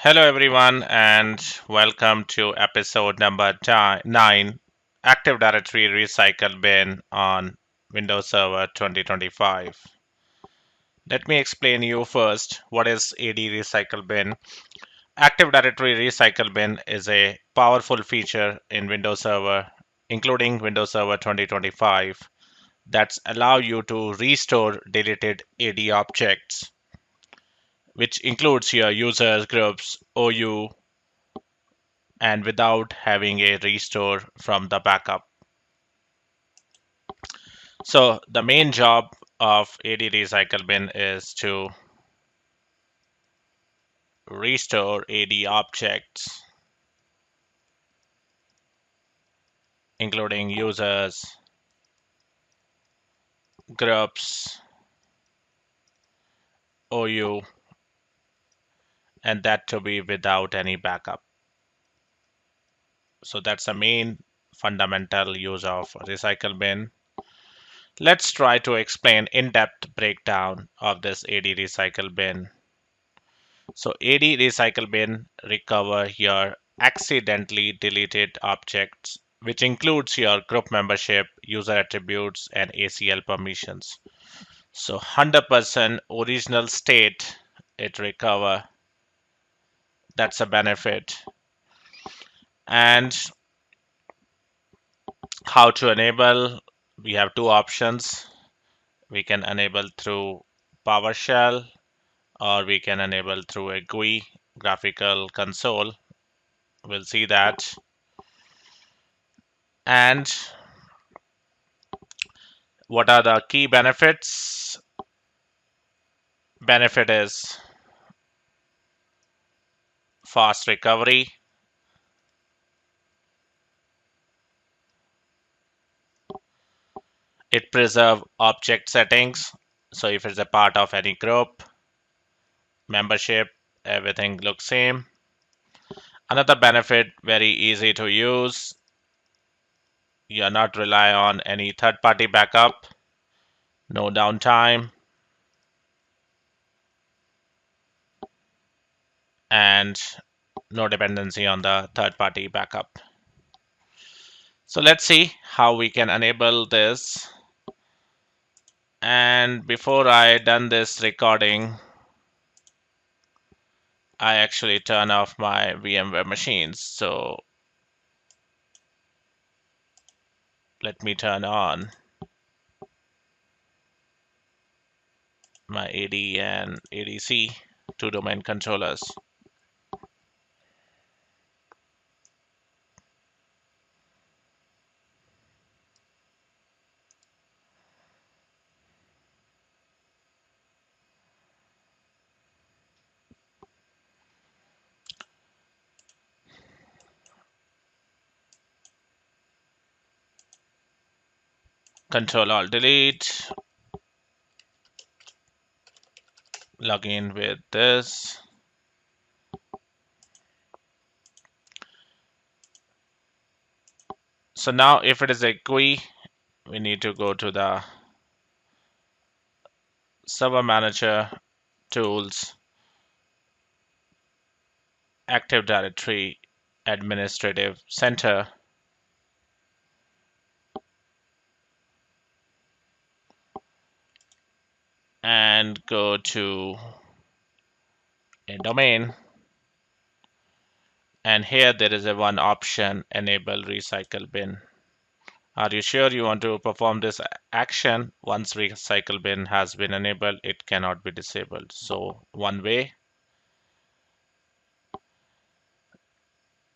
Hello, everyone, and welcome to episode number 9 Active Directory Recycle Bin on Windows Server 2025. Let me explain you first what is AD Recycle Bin. Active Directory Recycle Bin is a powerful feature in Windows Server, including Windows Server 2025, that allow you to restore deleted AD objects, which includes your users, groups, OU, and without having a restore from the backup. So the main job of AD Recycle Bin is to restore AD objects, including users, groups, OU, and that to be without any backup. So that's the main fundamental use of Recycle Bin. Let's try to explain in-depth breakdown of this AD Recycle Bin. So AD Recycle Bin recover your accidentally deleted objects, which includes your group membership, user attributes, and ACL permissions. So 100% original state it recover. That's a benefit. And how to enable? We have two options. We can enable through PowerShell, or we can enable through a GUI, graphical console. We'll see that. And what are the key benefits? Benefit is fast recovery, it preserve object settings. So if it's a part of any group, membership, everything looks same. Another benefit, very easy to use. You're not rely on any third-party backup, no downtime, and no dependency on the third-party backup. So let's see how we can enable this. And before I done this recording, I actually turn off my VMware machines. So let me turn on my AD and ADC, two domain controllers. Control Alt Delete, log in with this. So now if it is a GUI, we need to go to the Server Manager, Tools, Active Directory, Administrative Center, and go to a domain. And here there is a one option, enable recycle bin. Are you sure you want to perform this action? Once recycle bin has been enabled, it cannot be disabled. So one way.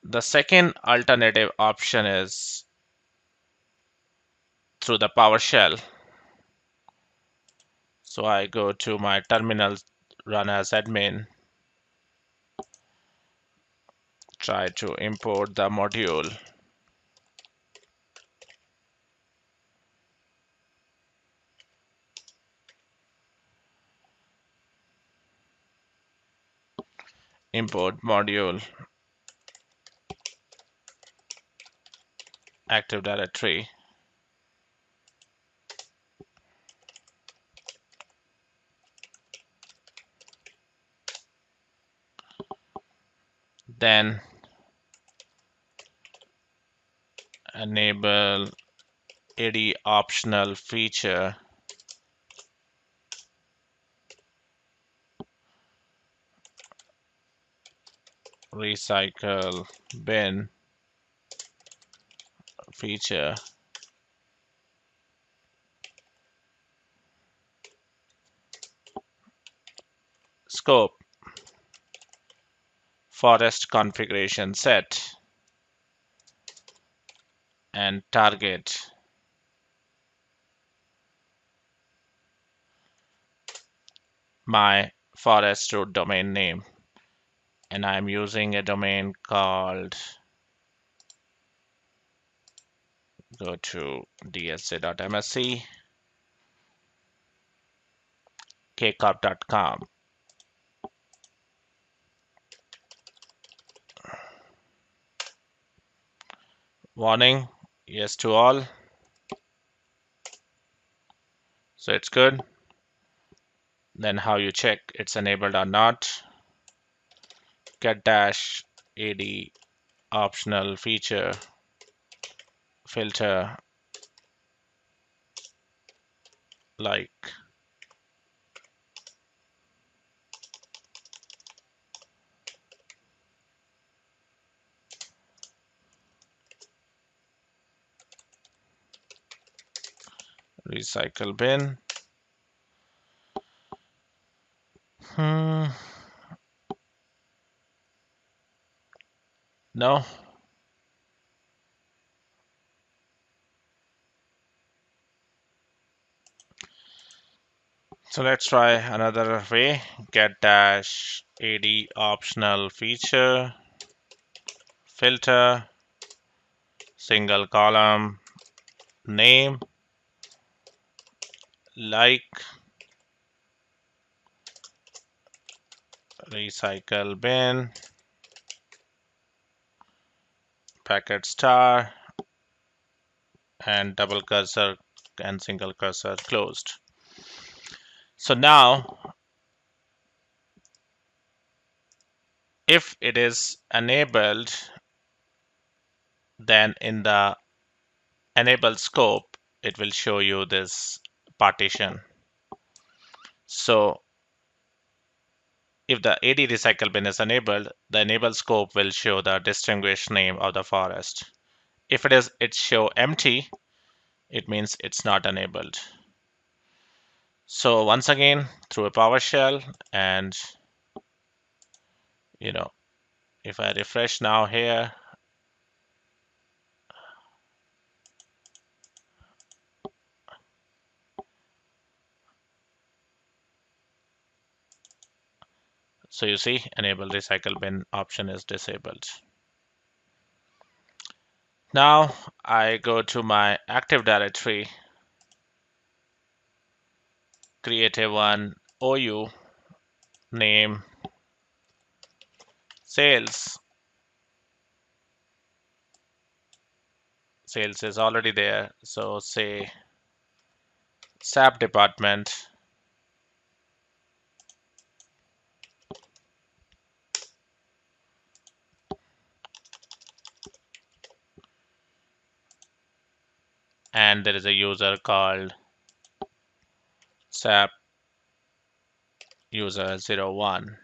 The second alternative option is through the PowerShell. So I go to my terminal, run as admin, try to import the module. Import module, Active Directory. Then enable AD optional feature recycle bin feature scope forest configuration set and target my forest root domain name, and I'm using a domain called, go to dsa.msc kcorp.com. Warning, yes to all, so it's good. Then how you check it's enabled or not? Get dash AD optional feature filter like recycle bin. No. So let's try another way. Get dash AD optional feature filter single column name like recycle bin packet star and double cursor and single cursor closed. So now if it is enabled, then in the enable scope it will show you this partition. So if the AD recycle bin is enabled, the enable scope will show the distinguished name of the forest. If it show empty, it means it's not enabled. So once again, through a PowerShell, and you know, if I refresh now here, so you see enable recycle bin option is disabled. Now I go to my Active Directory, create a one OU, name sales. Sales is already there, so say SAP department, and there is a user called SAP user 01.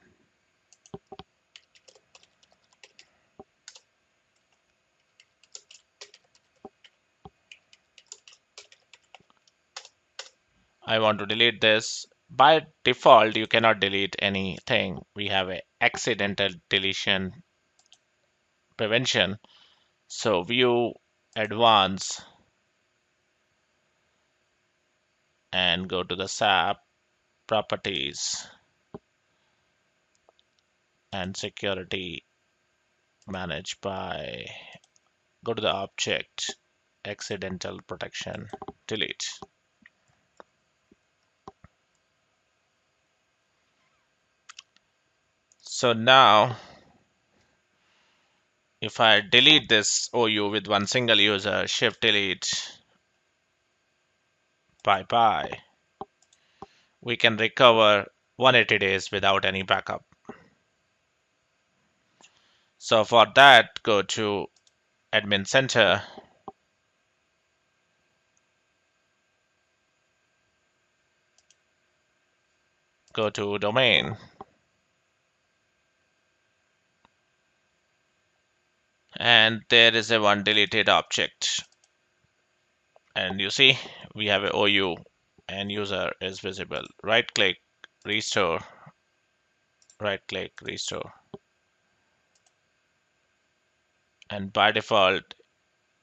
I want to delete this. By default, you cannot delete anything. We have a accidental deletion prevention. So view advanced and go to the SAP properties and security managed by, go to the object accidental protection, delete. So now if I delete this OU with one single user, shift delete, bye bye, we can recover 180 days without any backup. So for that, go to Admin Center, go to Domain, and there is a one deleted object. And you see, we have a OU and user is visible. Right click, restore, right click, restore. And by default,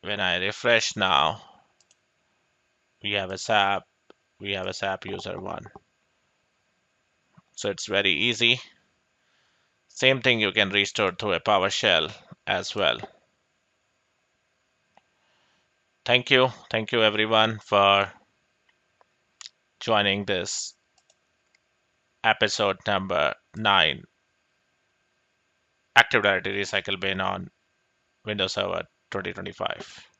when I refresh now, we have a SAP user one. So it's very easy. Same thing you can restore through a PowerShell as well. Thank you. Thank you everyone for joining this episode number 9, Active Directory Recycle Bin on Windows Server 2025.